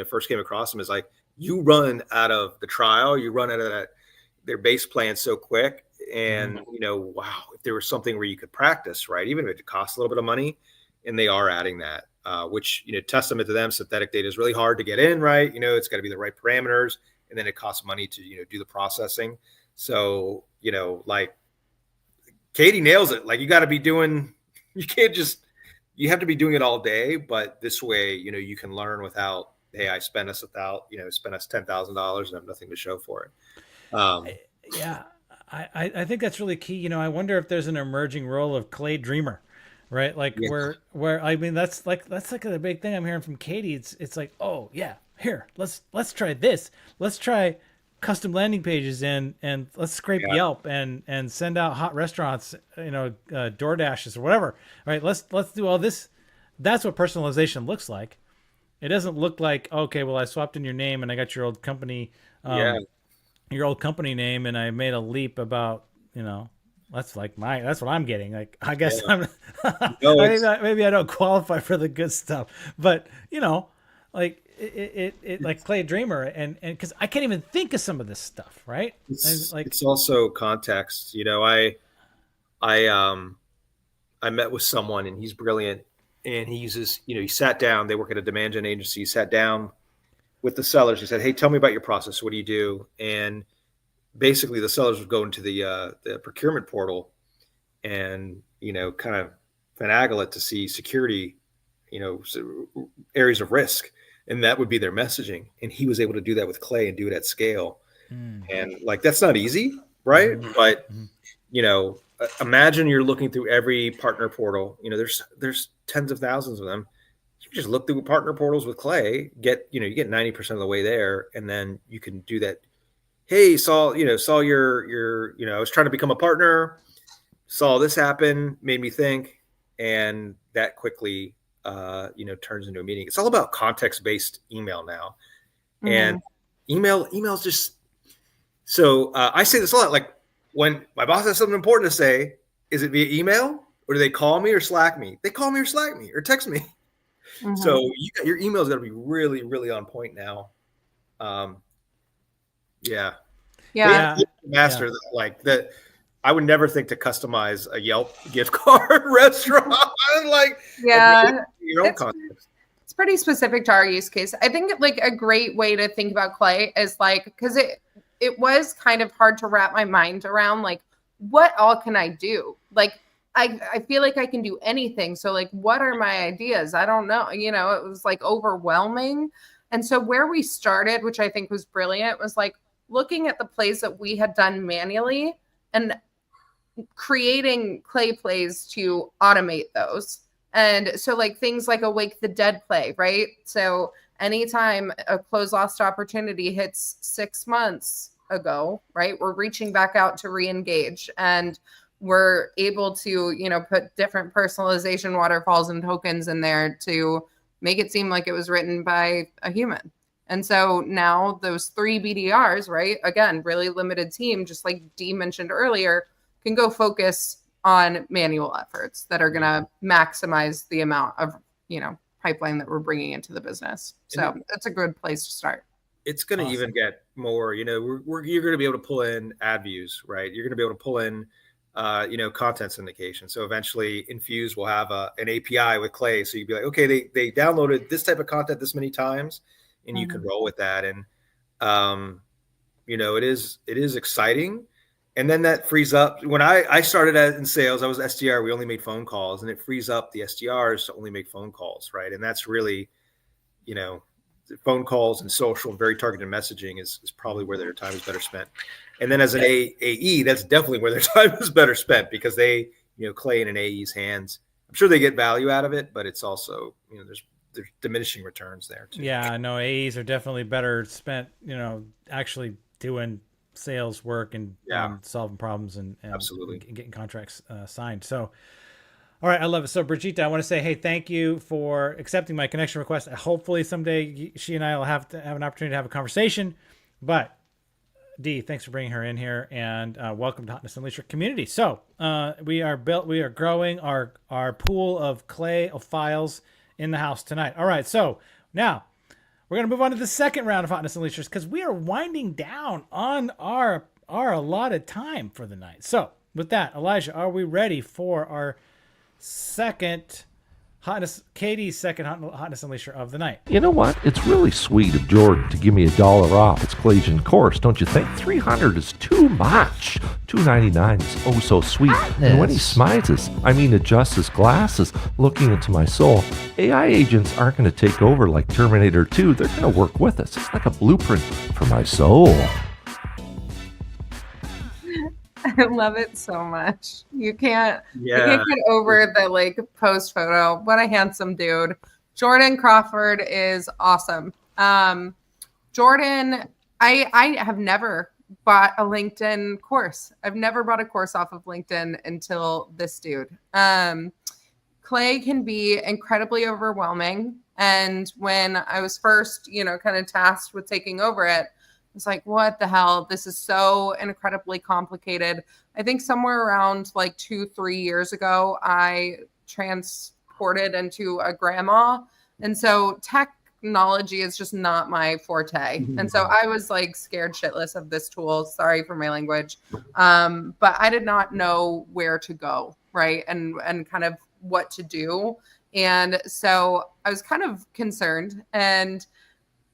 first came across them is like you run out of the trial, you run out of their base plan so quick. And, wow, if there was something where you could practice, right, even if it costs a little bit of money, and they are adding that, which, testament to them, synthetic data is really hard to get in, right? It's got to be the right parameters, and then it costs money to, do the processing. So, like Katie nails it. Like you got to be doing, you have to be doing it all day, but this way, you can learn without, hey, I spent us $10,000 and have nothing to show for it. Yeah. I think that's really key. I wonder if there's an emerging role of clay dreamer, right? Like where I mean that's like the big thing I'm hearing from Katie. It's like, oh yeah, here let's try this. Let's try custom landing pages and let's scrape Yelp and send out hot restaurants, DoorDashes or whatever. Right? Let's do all this. That's what personalization looks like. It doesn't look like, okay, well I swapped in your name and I got your old company. Your old company name, and I made a leap about, that's like that's what I'm getting. Like, I guess maybe I don't qualify for the good stuff, but like it like Clay Dreamer, and because I can't even think of some of this stuff, right? It's also context. I met with someone, and he's brilliant, and he uses, he sat down. They work at a demand gen agency. He sat down with the sellers. He said, hey, tell me about your process. What do you do? And basically the sellers would go into the procurement portal and, kind of finagle it to see security, areas of risk. And that would be their messaging. And he was able to do that with Clay and do it at scale. And like, that's not easy, right? But, imagine you're looking through every partner portal. There's tens of thousands of them. You just look through partner portals with Clay, you get 90% of the way there, and then you can do that. Hey, saw your, I was trying to become a partner, saw this happen, made me think, and that quickly, turns into a meeting. It's all about context-based email now, and email's just. So I say this a lot. Like when my boss has something important to say, is it via email or do they call me or Slack me? They call me or Slack me or text me. So your email's got to be really, really on point now. Master that, like that. I would never think to customize a Yelp gift card restaurant. Your own context. It's pretty specific to our use case. I think like a great way to think about Clay is like, because it was kind of hard to wrap my mind around, like, what all can I do? Like, I feel like I can do anything. So like, what are my ideas? I don't know. It was like overwhelming. And so where we started, which I think was brilliant, was like looking at the plays that we had done manually and creating clay plays to automate those. And so like things like Awake the Dead play, right? So anytime a close lost opportunity hits 6 months ago, right, we're reaching back out to re-engage, and we're able to, put different personalization waterfalls and tokens in there to make it seem like it was written by a human. And so now those 3 BDRs, right, again, really limited team, just like Dee mentioned earlier, can go focus on manual efforts that are going to maximize the amount of, pipeline that we're bringing into the business. So that's a good place to start. It's going to even get more, you're going to be able to pull in ad views, right? You're going to be able to pull in, content syndication. So eventually Infuse will have an API with Clay. So you'd be like, okay, they downloaded this type of content this many times, and you can roll with that. And, it is exciting. And then that frees up. When I started in sales, I was SDR. We only made phone calls, and it frees up the SDRs to only make phone calls, right? And that's really, phone calls and social, very targeted messaging is probably where their time is better spent. And then as an AE, that's definitely where their time is better spent, because they, Clay in an AE's hands. I'm sure they get value out of it, but it's also, there's diminishing returns there too. Yeah, no, AEs are definitely better spent, actually doing sales work and solving problems and absolutely getting contracts signed. So, all right, I love it. So, Brigitte, I want to say, hey, thank you for accepting my connection request. Hopefully, someday she and I will have an opportunity to have a conversation. But, Dee, thanks for bringing her in here, and welcome to Hotness Unleasher community. So, we are growing our pool of clay of files in the house tonight. All right, so now we're going to move on to the second round of Hotness Unleashers, because we are winding down on our allotted time for the night. So with that, Elijah, are we ready for our second Katie's second Hotness Unleasher of the night? You know what? It's really sweet of Jordan to give me $1 off its Collegian course, don't you think? $300 is too much. $2.99 is oh so sweet. And when he smiles, adjusts his glasses, looking into my soul, AI agents aren't going to take over like Terminator 2. They're going to work with us. It's like a blueprint for my soul. I love it so much. You can't get over the post photo. What a handsome dude. Jordan Crawford is awesome. Jordan, I have never bought a LinkedIn course. I've never bought a course off of LinkedIn until this dude. Clay can be incredibly overwhelming. And when I was first, kind of tasked with taking over it, it's like, what the hell? This is so incredibly complicated. I think somewhere around 2-3 years ago, I transported into a grandma. And so technology is just not my forte. And so I was scared shitless of this tool. Sorry for my language. But I did not know where to go, right? And kind of what to do. And so I was kind of concerned. And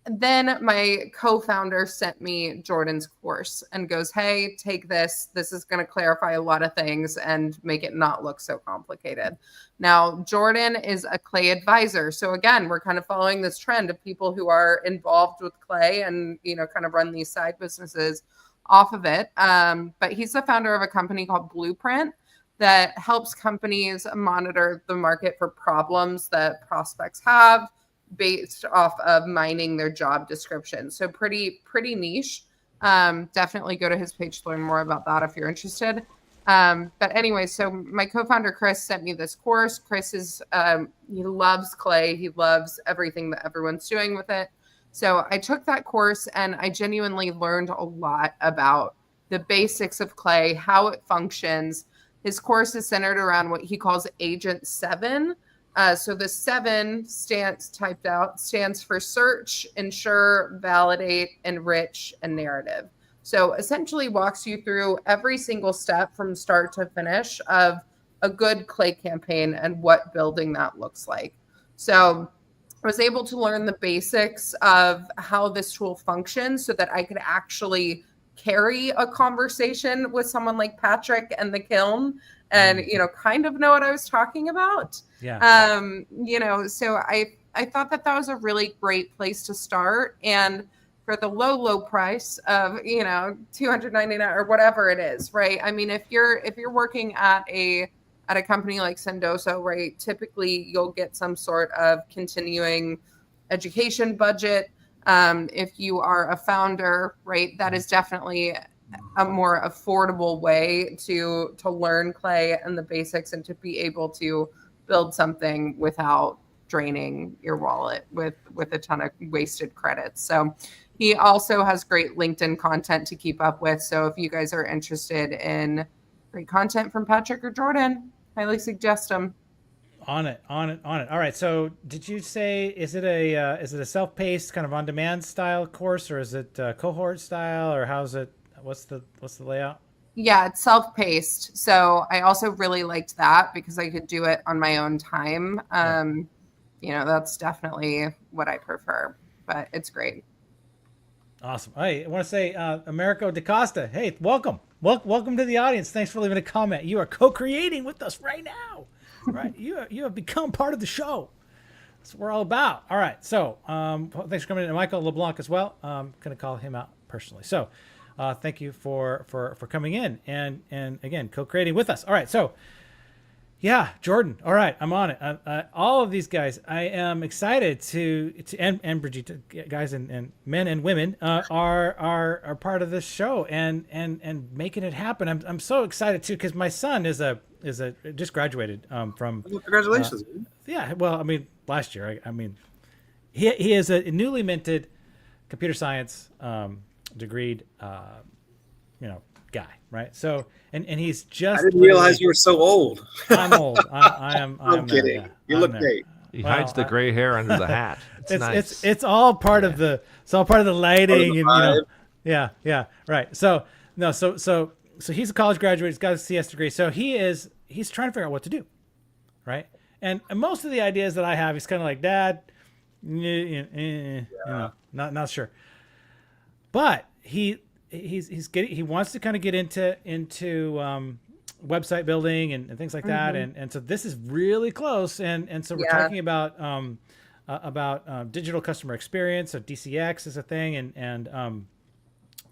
then my co-founder sent me Jordan's course and goes, hey, take this. This is going to clarify a lot of things and make it not look so complicated. Now, Jordan is a Clay advisor. So again, we're kind of following this trend of people who are involved with Clay and, kind of run these side businesses off of it. But he's the founder of a company called Blueprint that helps companies monitor the market for problems that prospects have, based off of mining their job description. So pretty niche. Definitely go to his page to learn more about that if you're interested. But anyway, so my co-founder Chris sent me this course. Chris is he loves Clay. He loves everything that everyone's doing with it. So I took that course and I genuinely learned a lot about the basics of Clay, how it functions. His course is centered around what he calls Agent 7. So the 7 stands for search, ensure, validate, enrich, and narrative. So essentially walks you through every single step from start to finish of a good Clay campaign and what building that looks like. So I was able to learn the basics of how this tool functions so that I could actually carry a conversation with someone like Patrick and the Kiln and, kind of know what I was talking about. Yeah. So I thought that was a really great place to start. And for the low price of, you know, $299 or whatever it is, right? I mean, if you're working at a company like Sendoso, right, typically you'll get some sort of continuing education budget. If you are a founder, right, that is definitely a more affordable way to learn clay and the basics, and to be able to build something without draining your wallet with a ton of wasted credits. So he also has great LinkedIn content to keep up with. So if you guys are interested in great content from Patrick or Jordan, highly suggest them. On it. All right. So did you say, is it a self-paced kind of on-demand style course, or is it cohort style, or how's it? What's the layout? Yeah, it's self-paced. So I also really liked that because I could do it on my own time. You know, that's definitely what I prefer, but it's great. Awesome. Hey, I want to say, Americo Acosta, hey, welcome to the audience. Thanks for leaving a comment. You are co-creating with us right now, right? You have become part of the show. That's what we're all about. All right. So, thanks for coming in. And Michael LeBlanc as well. I'm going to call him out personally. So, thank you for coming in and again, co-creating with us. All right. So, yeah, Jordan. All right, I'm on it. All of these guys, I am excited to and Brigitte, guys and men and women are part of this show and making it happen. I'm so excited too, because my son is just graduated from. Congratulations. Yeah, well, I mean, last year. I mean, he is a newly minted computer science degreed, guy, right? So and he's just. I didn't realize you were so old. I'm old. I'm kidding. You look great. He hides the gray hair under the hat. It's nice. It's all part of the lighting and yeah, right. So he's a college graduate. He's got a CS degree. So he's trying to figure out what to do, right? And most of the ideas that I have, he's kind of like, Dad, not sure. But he wants to kind of get into website building and things like that, and so this is really close, and so we're talking about digital customer experience. So DCX is a thing, and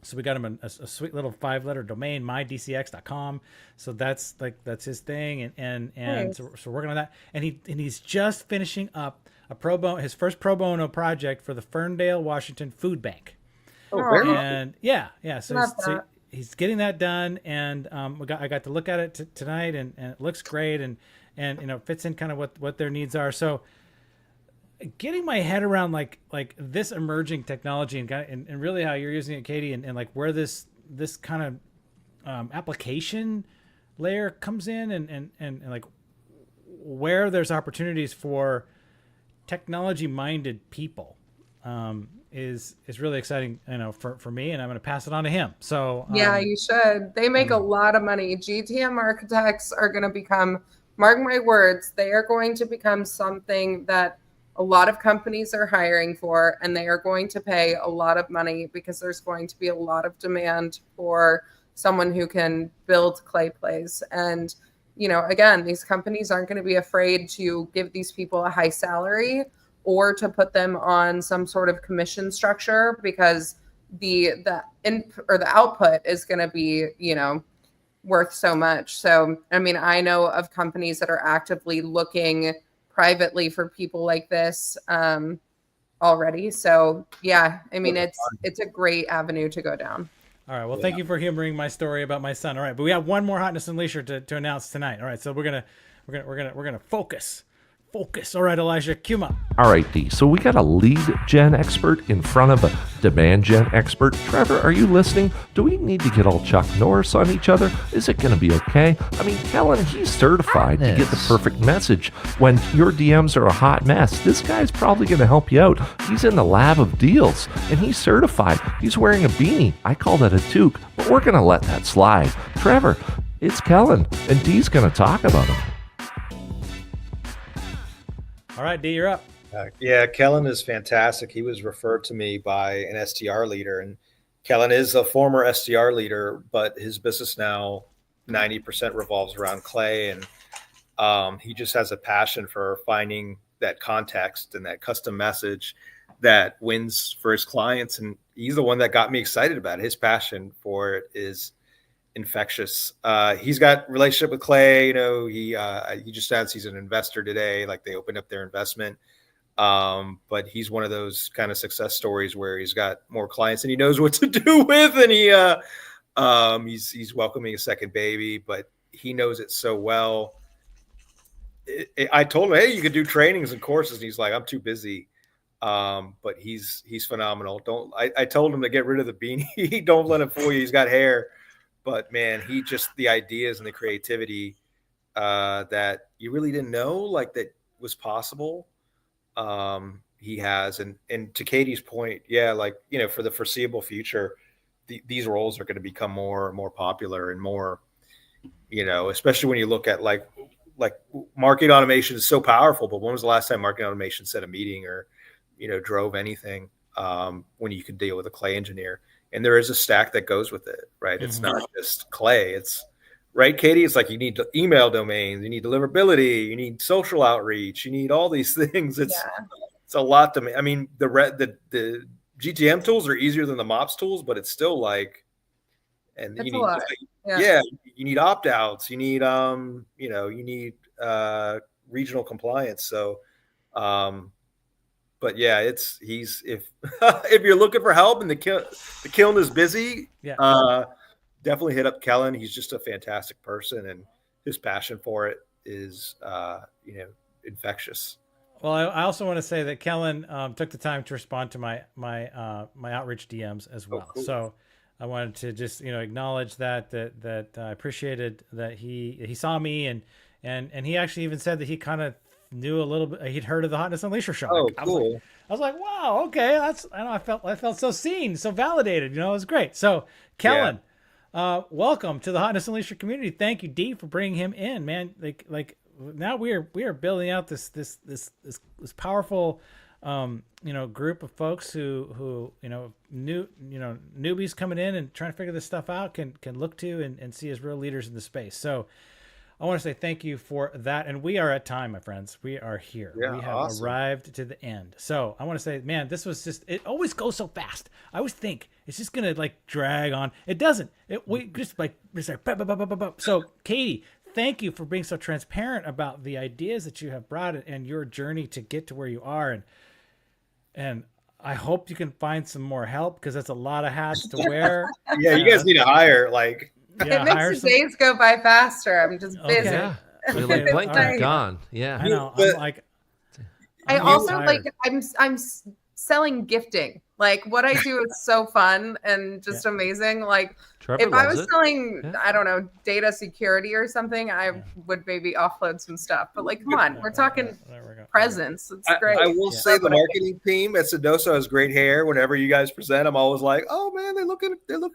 so we got him a sweet little 5-letter domain, mydcx.com. So that's his thing, and nice. so we're working on that, and he's just finishing up his first pro bono project for the Ferndale, Washington Food Bank. Oh, very and yeah. So he's getting that done, and I got to look at it tonight, and it looks great, and fits in kind of what their needs are. So getting my head around like this emerging technology and really how you're using it, Katie, and like where this kind of application layer comes in, and like where there's opportunities for technology minded people. Is really exciting, for me, and I'm going to pass it on to him. So yeah, you should. They make a lot of money. GTM architects are going to become, mark my words, they are going to become something that a lot of companies are hiring for, and they are going to pay a lot of money because there's going to be a lot of demand for someone who can build clay plays. And again, these companies aren't going to be afraid to give these people a high salary or to put them on some sort of commission structure, because the output is going to be, worth so much. So, I mean, I know of companies that are actively looking privately for people like this already. So yeah, I mean, it's a great avenue to go down. All right. Well, thank you for humoring my story about my son. All right, but we have one more Hotness Unleasher to announce tonight. All right, so we're gonna focus. All right, Elijah, cue up. All right, D. So we got a lead gen expert in front of a demand gen expert. Trevor, are you listening? Do we need to get all Chuck Norris on each other? Is it going to be okay? I mean, Kellen, he's certified to get the perfect message. When your DMs are a hot mess, this guy's probably going to help you out. He's in the lab of deals, and he's certified. He's wearing a beanie. I call that a toque, but we're going to let that slide. Trevor, it's Kellen, and D's going to talk about him. All right, D, you're up. Yeah, Kellen is fantastic. He was referred to me by an SDR leader, and Kellen is a former SDR leader, but his business now 90% revolves around clay, and he just has a passion for finding that context and that custom message that wins for his clients. And he's the one that got me excited about it. His passion for it is infectious. He's got relationship with Clay. He just announced he's an investor today. Like, they opened up their investment. But he's one of those kind of success stories where he's got more clients than he knows what to do with, and he's welcoming a second baby, but he knows it so well. I told him, hey, you could do trainings and courses. And he's like, I'm too busy. But he's phenomenal. I told him to get rid of the beanie. Don't let him fool you. He's got hair, but man, the ideas and the creativity that you really didn't know, like, that was possible. He has, and to Katie's point, for the foreseeable future, these roles are going to become more and more popular, and more, especially when you look at like marketing automation is so powerful. But when was the last time marketing automation set a meeting or drove anything, when you could deal with a Clay engineer? And there is a stack that goes with it, right? It's not just Clay. It's right, Katie. It's like, you need email domains, you need deliverability, you need social outreach, you need all these things. It's a lot to me. I mean, the GTM tools are easier than the MOPS tools, but it's still like, and That's you need, a lot. you need opt-outs, you need regional compliance. So, but yeah, if if you're looking for help and the kiln is busy, definitely hit up Kellen. He's just a fantastic person, and his passion for it is, infectious. Well, I also want to say that Kellen took the time to respond to my outreach DMs as well. Cool. So I wanted to just acknowledge that I appreciated that he saw me, and he actually even said that he kind of knew a little bit. He'd heard of the Hotness Unleasher Show. Oh, cool. I was like, wow, okay, I felt so seen, so validated. It was great. So Kellen. Yeah. Welcome to the Hotness Unleasher community. Thank you, Dee, for bringing him in, man. Like now we are building out this powerful group of folks who newbies coming in and trying to figure this stuff out can look to and see as real leaders in the space. So I want to say thank you for that. And we are at time, my friends. We are here. We have arrived to the end. So I want to say, man, this was it always goes so fast. I always think it's just going to like drag on. It doesn't. We just like, so Katie, thank you for being so transparent about the ideas that you have brought and your journey to get to where you are. And I hope you can find some more help, because that's a lot of hats to wear. Yeah, you guys need to hire it makes the days go by faster. I'm just busy. Yeah. You're like blank gone. Yeah. I know. I also I'm selling gifting. Like, what I do is so fun and just amazing. Like, Trevor if I was it. selling, I don't know, data security or something, I would maybe offload some stuff. But like, come on, we're talking presents. It's great. I will say the marketing team at Sendoso has great hair. Whenever you guys present, I'm always like, oh man, they look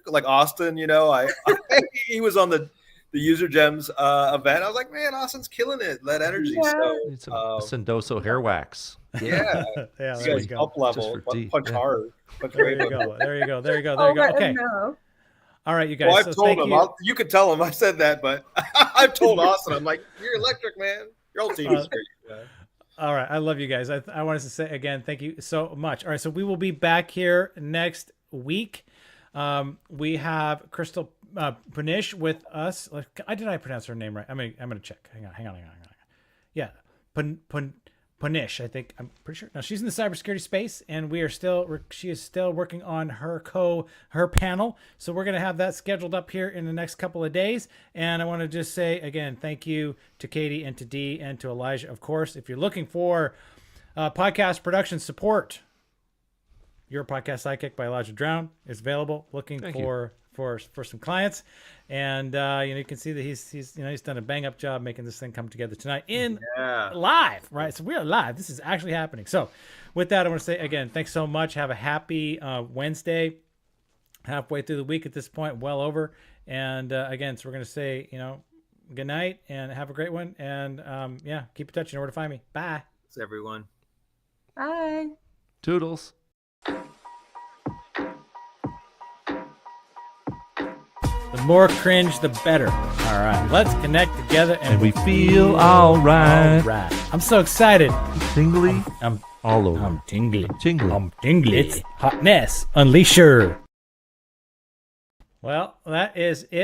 like Austin. He was on the User Gems event. I was like, man, Austin's killing it. That energy. Yeah. So It's a Sendoso hair wax. yeah, Yeah, you there guys you go. up level, Just for D. punch Yeah. hard. There you go. There you go. Okay. No. All right, you guys. Well, I've so told thank him. you. You could tell him I said that, but I've told Austin. I'm like, you're electric, man. Your whole team is great. Man. All right, I love you guys. I wanted to say again, thank you so much. All right, so we will be back here next week. We have Crystal Punish with us. Did I pronounce her name right? I'm gonna check. Hang on. Yeah, Punish. I think I'm pretty sure. No, she's in the cybersecurity space, and she is still working on her panel. So we're gonna have that scheduled up here in the next couple of days. And I want to just say again, thank you to Katie and to Dee and to Elijah, of course. If you're looking for podcast production support, Your Podcast Sidekick by Elijah Drown is available. Looking for some clients, and you can see that he's done a bang up job making this thing come together tonight live, right? So we are live. This is actually happening. So with that, I want to say again, thanks so much. Have a happy Wednesday, halfway through the week at this point, well over. And again, so we're going to say, good night and have a great one. And keep in touch. You know where to find me. Bye. Thanks, everyone. Bye. Toodles. The more cringe, the better. All right, let's connect together, And we feel all right. All right. I'm so excited. Tingly. I'm All over. I'm tingly. Tingly. I'm tingly. It's Hotness Unleasher. Well, that is it.